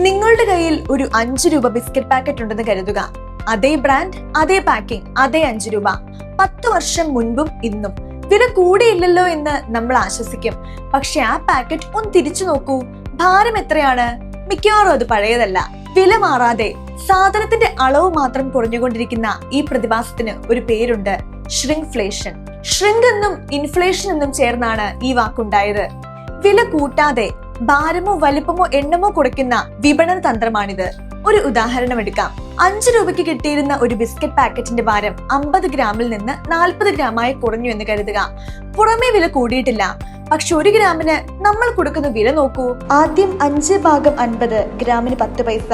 നിങ്ങളുടെ കയ്യിൽ ഒരു 5 രൂപ ബിസ്ക്കറ്റ് പാക്കറ്റ് ഉണ്ടെന്ന് കരുതുക. അതേ ബ്രാൻഡ്, അതേ പാക്കിംഗ്, അതേ 5 രൂപ. 10 വർഷം മുൻപും ഇന്നും വില കൂടിയില്ലല്ലോ എന്ന് നമ്മൾ ആശ്വസിക്കും. പക്ഷെ ആ പാക്കറ്റ് ഒന്ന് തിരിച്ചു നോക്കൂ, ഭാരം എത്രയാണ്? മിക്കവാറും അത് പഴയതല്ല. വില മാറാതെ സാധനത്തിന്റെ അളവ് മാത്രം കുറഞ്ഞുകൊണ്ടിരിക്കുന്ന ഈ പ്രതിഭാസത്തിന് ഒരു പേരുണ്ട്, ഷ്രിങ്ക്ഫ്ലേഷൻ. ഷ്രിങ്ക് എന്നും ഇൻഫ്ലേഷൻ എന്നും ചേർന്നാണ് ഈ വാക്കുണ്ടായത്. വില കൂട്ടാതെ ഭാരമോ വലിപ്പമോ എണ്ണമോ കുറയ്ക്കുന്ന വിപണന തന്ത്രമാണിത്. ഒരു ഉദാഹരണം എടുക്കാം. 5 രൂപയ്ക്ക് കിട്ടിയിരുന്ന ഒരു ബിസ്ക്കറ്റ് പാക്കറ്റിന്റെ ഭാരം 50 ഗ്രാമിൽ നിന്ന് 40 ഗ്രാമായി കുറഞ്ഞു എന്ന് കരുതുക. പുറമേ വില കൂടിയിട്ടില്ല, പക്ഷെ 1 ഗ്രാമിന് നമ്മൾ കൊടുക്കുന്ന വില നോക്കൂ. ആദ്യം 5/50 ഗ്രാമിന് 10 പൈസ,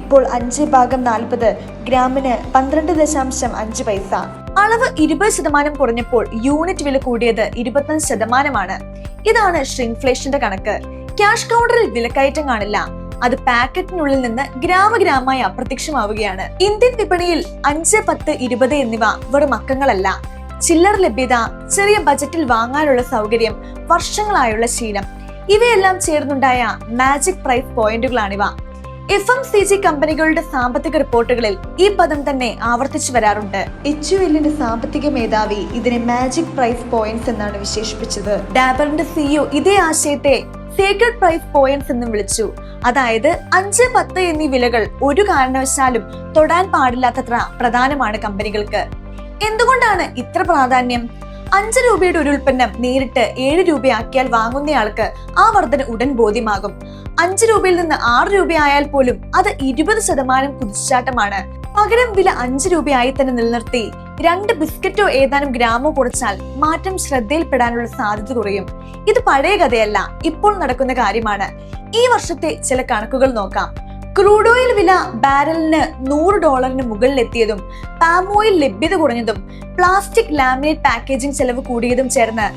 ഇപ്പോൾ 5/40 ഗ്രാമിന് 12.5 പൈസ. അളവ് 20% കുറഞ്ഞപ്പോൾ യൂണിറ്റ് വില കൂടിയത് 25%. ഇതാണ് ഷ്രിങ്ക്ഫ്ലേഷന്റെ കണക്ക്. ക്യാഷ് കൗണ്ടറിൽ വിലക്കയറ്റം കാണില്ല, അത് പാക്കറ്റിനുള്ളിൽ നിന്ന് ഗ്രാമമായി അപ്രത്യക്ഷമാവുകയാണ്. ഇന്ത്യൻ വിപണിയിൽ 5, 10, 20 എന്നിവ വെറും അക്കങ്ങളല്ല. ചില്ലറ ലഭ്യത, ചെറിയ ബജറ്റിൽ വാങ്ങാനുള്ള സൗകര്യം, വർഷങ്ങളായുള്ള ശീലം, ഇവയെല്ലാം ചേർന്നുണ്ടായ മാജിക് പ്രൈസ് പോയിന്റുകളാണിവ. FMCG കമ്പനികളുടെ സാമ്പത്തിക റിപ്പോർട്ടുകളിൽ ഈ പദം തന്നെ ആവർത്തിച്ചു വരാറുണ്ട്. HULന്റെ സാമ്പത്തിക മേധാവി ഇതിനെ മാജിക് പ്രൈസ് പോയിന്റ്സ് എന്നാണ് വിശേഷിപ്പിച്ചത്. ഡാബറിന്റെ CEO ഇതേ ആശയത്തെ സീക്രട്ട് പ്രൈസ് പോയിന്റ്സ് എന്നും വിളിച്ചു. അതായത് 5, 10 എന്നീ വിലകൾ ഒരു കാരണവശാലും തൊടാൻ പാടില്ലാത്തത്ര പ്രധാനമാണ് കമ്പനികൾക്ക്. എന്തുകൊണ്ടാണ് ഇത്ര പ്രാധാന്യം? 5 രൂപയുടെ ഒരു ഉൽപ്പന്നം നേരിട്ട് 7 രൂപയാക്കിയാൽ വാങ്ങുന്നയാൾക്ക് ആ വർധന ഉടൻ ബോധ്യമാകും. 5 രൂപയിൽ നിന്ന് 6 രൂപയായാൽ പോലും അത് 20% കുതിച്ചുചാട്ടമാണ്. പകരം വില 5 രൂപയായി തന്നെ നിലനിർത്തി 2 ബിസ്ക്കറ്റോ ഏതാനും ഗ്രാമോ കുറച്ചാൽ മാറ്റം ശ്രദ്ധയിൽപ്പെടാനുള്ള സാധ്യത കുറയും. ഇത് പഴയ കഥയല്ല, ഇപ്പോൾ നടക്കുന്ന കാര്യമാണ്. ഈ വർഷത്തെ ചില കണക്കുകൾ നോക്കാം. ക്രൂഡ് ഓയിൽ വില ബാരലിന് $100 മുകളിലെത്തിയതും പാം ഓയിൽ ലഭ്യത കുറഞ്ഞതും പ്ലാസ്റ്റിക് ലാമിനേറ്റ് പാക്കേജിംഗ് ചെലവ് കൂടിയതും ചേർന്ന്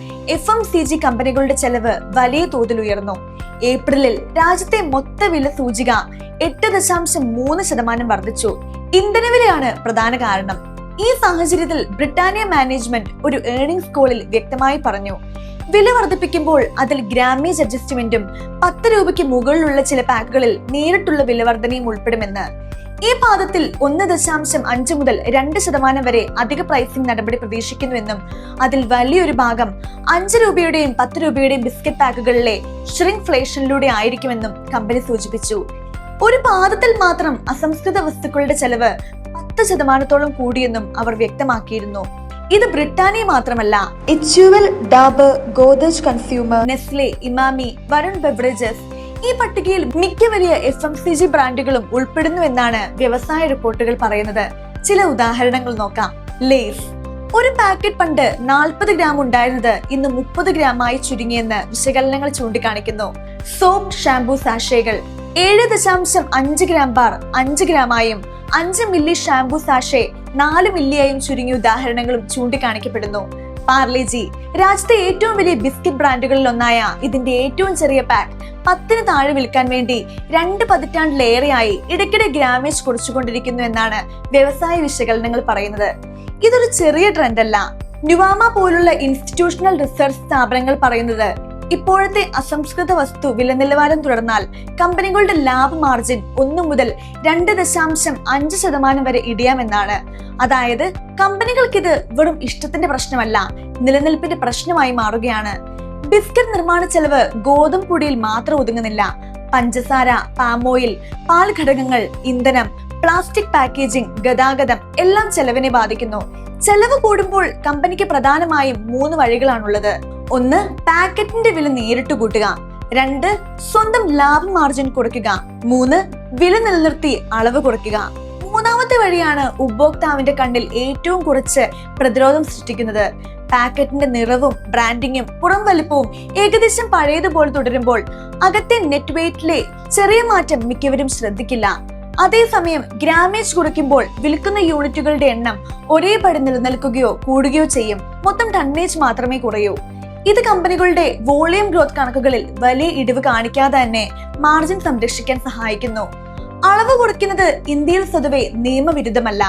FMCG കമ്പനികളുടെ ചെലവ് വലിയ തോതിൽ ഉയർന്നു. ഏപ്രിലിൽ രാജ്യത്തെ മൊത്ത വില സൂചിക 8.3% വർദ്ധിച്ചു. ഇന്ധനവിലയാണ് പ്രധാന കാരണം. ഈ സാഹചര്യത്തിൽ ബ്രിട്ടാനിയ മാനേജ്മെന്റ് ഒരു ഏർണിംഗ്സ് കോളിൽ വ്യക്തമായി പറഞ്ഞു, വില വർദ്ധിപ്പിക്കുമ്പോൾ അതിൽ ഗ്രാമേജ് അഡ്ജസ്റ്റ്മെന്റും 10 രൂപയ്ക്ക് മുകളിലുള്ള ചില പാക്കുകളിൽ നേരിട്ടുള്ള വിലവർധനയും ഉൾപ്പെടുമെന്ന്. ഈ പാദത്തിൽ 1.5 മുതൽ 2% വരെ അധിക പ്രൈസിംഗ് നടപടി പ്രതീക്ഷിക്കുന്നുവെന്നും അതിൽ വലിയൊരു ഭാഗം 5 രൂപയുടെയും 10 രൂപയുടെയും ബിസ്ക്കറ്റ് പാക്കുകളിലെ ഷ്രിങ്ക്ഫ്ലേഷനിലൂടെ ആയിരിക്കുമെന്നും കമ്പനി സൂചിപ്പിച്ചു. ഒരു പാദത്തിൽ മാത്രം അസംസ്കൃത വസ്തുക്കളുടെ ചെലവ് 10% കൂടിയെന്നും അവർ വ്യക്തമാക്കിയിരുന്നു. ഇത് ബ്രിട്ടാനിയ മാത്രമല്ല, HUL, Dabur, Godrej consumer, Nestle, Emami, Varun beverages ഈ പട്ടികയിൽ മിക്ക വലിയ FMCG ബ്രാൻഡുകളും ഉൾപ്പെടുന്നു എന്നാണ് വ്യവസായ റിപ്പോർട്ടുകൾ പറയുന്നത്. ചില ഉദാഹരണങ്ങൾ നോക്കാം. ലേസ് ഒരു പാക്കറ്റ് പണ്ട് 40 ഗ്രാം ഉണ്ടായിരുന്നത് ഇന്ന് 30 ഗ്രാമായി ചുരുങ്ങിയെന്ന് വിശകലനങ്ങൾ ചൂണ്ടിക്കാണിക്കുന്നു. സോപ്പ്, ഷാംപൂ സാഷേകൾ 7.5 ഗ്രാം ബാർ 5 ഗ്രാമായും 5 മില്ലി ഷാംപൂ സാഷെ 4 മില്ലിയായും ചുരുങ്ങിയ ഉദാഹരണങ്ങളും ചൂണ്ടിക്കാണിക്കപ്പെടുന്നു. പാർലേജി രാജ്യത്തെ ഏറ്റവും വലിയ ബിസ്ക്കറ്റ് ബ്രാൻഡുകളിൽ ഒന്നായ ഇതിന്റെ ഏറ്റവും ചെറിയ പാക്ക് 10 താഴെ വിൽക്കാൻ വേണ്ടി 2 പതിറ്റാണ്ടിലേറെയായി ഇടയ്ക്കിടെ ഗ്രാമേജ് കുറച്ചുകൊണ്ടിരിക്കുന്നു എന്നാണ് വ്യവസായ വിശകലനങ്ങൾ പറയുന്നത്. ഇതൊരു ചെറിയ ട്രെൻഡ് അല്ല. നുവാമ പോലുള്ള ഇൻസ്റ്റിറ്റ്യൂഷണൽ റിസർച്ച് സ്ഥാപനങ്ങൾ പറയുന്നത് ഇപ്പോഴത്തെ അസംസ്കൃത വസ്തു വില നിലവാരം തുടർന്നാൽ കമ്പനികളുടെ ലാഭ മാർജിൻ 1 മുതൽ 2.5% വരെ ഇടിയാമെന്നാണ്. അതായത് കമ്പനികൾക്കിത് വെറും ഇഷ്ടത്തിന്റെ പ്രശ്നമല്ല, നിലനിൽപ്പിന്റെ പ്രശ്നമായി മാറുകയാണ്. ബിസ്ക്കറ്റ് നിർമ്മാണ ചെലവ് ഗോതമ്പ് പൊടിയിൽ മാത്രം ഒതുങ്ങുന്നില്ല. പഞ്ചസാര, പാമോയിൽ, പാൽ ഘടകങ്ങൾ, ഇന്ധനം, പ്ലാസ്റ്റിക് പാക്കേജിംഗ്, ഗതാഗതം എല്ലാം ചെലവിനെ ബാധിക്കുന്നു. ചെലവ് കൂടുമ്പോൾ കമ്പനിക്ക് പ്രധാനമായും 3 വഴികളാണുള്ളത്. 1, പാക്കറ്റിന്റെ വില നേരിട്ട് കൂട്ടുക. 2, സ്വന്തം ലാഭ മാർജിൻ കുറയ്ക്കുക. 3, വില നിലനിർത്തി അളവ് കുറയ്ക്കുക. മൂന്നാമത്തെ വഴിയാണ് ഉപഭോക്താവിന്റെ കണ്ണിൽ ഏറ്റവും കുറച്ച് പ്രതിരോധം സൃഷ്ടിക്കുന്നത്. പാക്കറ്റിന്റെ നിറവും ബ്രാൻഡിങ്ങും പുറം വലിപ്പവും ഏകദേശം പഴയതുപോലെ തുടരുമ്പോൾ അകത്തെ നെറ്റ് വെയിറ്റിലെ ചെറിയ മാറ്റം മിക്കവരും ശ്രദ്ധിക്കില്ല. അതേസമയം ഗ്രാമേജ് കുറയ്ക്കുമ്പോൾ വിൽക്കുന്ന യൂണിറ്റുകളുടെ എണ്ണം ഒരേപടി നിലനിൽക്കുകയോ കൂടുകയോ ചെയ്യും. മൊത്തം ടണ്ണേജ് മാത്രമേ കുറയൂ. ഇത് കമ്പനികളുടെ വോളിയം ഗ്രോത്ത് കണക്കുകളിൽ വലിയ ഇടിവ് കാണിക്കാതെ തന്നെ മാർജിൻ സംരക്ഷിക്കാൻ സഹായിക്കുന്നു. അളവ് കുറയ്ക്കുന്നത് ഇന്ത്യയിൽ സ്വതവേ നിയമവിരുദ്ധമല്ല.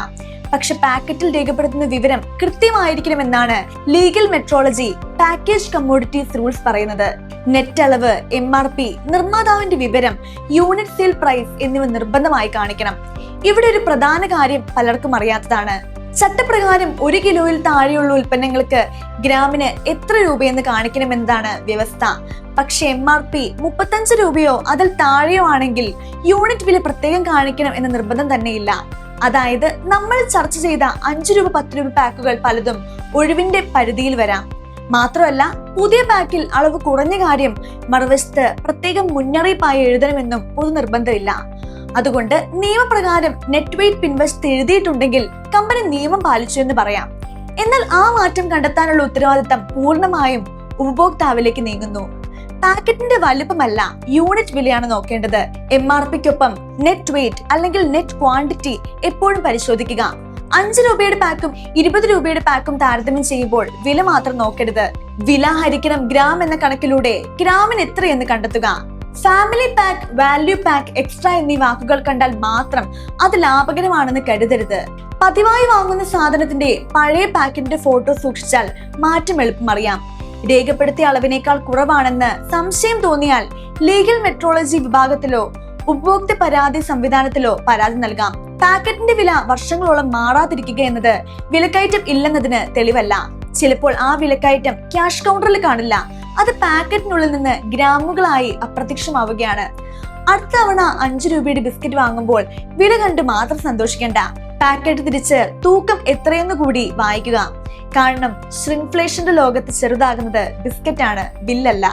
പക്ഷെ പാക്കറ്റിൽ രേഖപ്പെടുത്തുന്ന വിവരം കൃത്യമായിരിക്കണമെന്നാണ് legal metrology package commodities rules പറയുന്നത്. നെറ്റ് അളവ്, MRP, നിർമ്മാതാവിന്റെ വിവരം, യൂണിറ്റ് സെയിൽ പ്രൈസ് എന്നിവ നിർബന്ധമായി കാണിക്കണം. ഇവിടെ ഒരു പ്രധാന കാര്യം പലർക്കും അറിയാത്തതാണ്. ചട്ടപ്രകാരം 1 കിലോയിൽ താഴെയുള്ള ഉൽപ്പന്നങ്ങൾക്ക് ഗ്രാമിന് എത്ര രൂപയെന്ന് കാണിക്കണമെന്നതാണ് വ്യവസ്ഥ. പക്ഷെ MRP 35 രൂപയോ അതിൽ താഴെയോ ആണെങ്കിൽ യൂണിറ്റ് വില പ്രത്യേകം കാണിക്കണം എന്ന നിർബന്ധം തന്നെയില്ല. അതായത് നമ്മൾ ചർച്ച ചെയ്ത 5 രൂപ 10 രൂപ പാക്കുകൾ പലതും ഒഴിവിന്റെ പരിധിയിൽ വരാം. മാത്രമല്ല, പുതിയ പാക്കിൽ അളവ് കുറഞ്ഞ കാര്യം മറുവശത്ത് പ്രത്യേകം മുന്നറിയിപ്പായി എഴുതണമെന്നും പൊതു നിർബന്ധമില്ല. അതുകൊണ്ട് നിയമപ്രകാരം നെറ്റ് വെയിറ്റ് പിൻവശത്ത് എഴുതിയിട്ടുണ്ടെങ്കിൽ കമ്പനി നിയമം പാലിച്ചു എന്ന് പറയാം. എന്നാൽ ആ മാറ്റം കണ്ടെത്താനുള്ള ഉത്തരവാദിത്തം പൂർണ്ണമായും ഉപഭോക്താവിലേക്ക് നീങ്ങുന്നു. പാക്കറ്റിന്റെ വലുപ്പമല്ല, യൂണിറ്റ് വിലയാണ് നോക്കേണ്ടത്. MRPക്കൊപ്പം നെറ്റ് വെയിറ്റ് അല്ലെങ്കിൽ നെറ്റ് ക്വാണ്ടിറ്റി എപ്പോഴും പരിശോധിക്കുക. 5 രൂപയുടെ പാക്കും 20 രൂപയുടെ പാക്കും താരതമ്യം ചെയ്യുമ്പോൾ വില മാത്രം നോക്കരുത്. വില ഹരിക്കണം ഗ്രാം എന്ന കണക്കിലൂടെ ഗ്രാമിന് എത്രയെന്ന് കണ്ടെത്തുക. Family pack, value pack, extra എന്നീ വാക്കുകൾ കണ്ടാൽ മാത്രം അത് ലാഭകരമാണെന്ന് കരുതരുത്. പതിവായി വാങ്ങുന്ന സാധനത്തിന്റെ പഴയ പാക്കിന്റെ ഫോട്ടോ സൂക്ഷിച്ചാൽ മാറ്റം എളുപ്പം അറിയാം. രേഖപ്പെടുത്തിയ അളവിനേക്കാൾ കുറവാണെന്ന് സംശയം തോന്നിയാൽ ലീഗൽ മെട്രോളജി വിഭാഗത്തിലോ ഉപഭോക്തൃ പരാതി സംവിധാനത്തിലോ പരാതി നൽകാം. പാക്കറ്റിന്റെ വില വർഷങ്ങളോളം മാറാതിരിക്കുക എന്നത് വിലക്കയറ്റം ഇല്ലെന്നതിന് തെളിവല്ല. ചിലപ്പോൾ ആ വിലക്കയറ്റം ക്യാഷ് കൗണ്ടറിൽ കാണില്ല, അത് പാക്കറ്റിനുള്ളിൽ നിന്ന് ഗ്രാമുകളായി അപ്രത്യക്ഷമാവുകയാണ്. അടുത്ത തവണ 5 രൂപയുടെ ബിസ്ക്കറ്റ് വാങ്ങുമ്പോൾ വില കണ്ട് മാത്രം സന്തോഷിക്കേണ്ട. പാക്കറ്റ് തിരിച്ച് തൂക്കം എത്രയെന്ന് കൂടി വായിക്കുക. കാരണം ശൃംഫ്ലേഷന്റെ ലോകത്ത് ചെറുതാകുന്നത് ബിസ്ക്കറ്റാണ്, ബില്ലല്ല.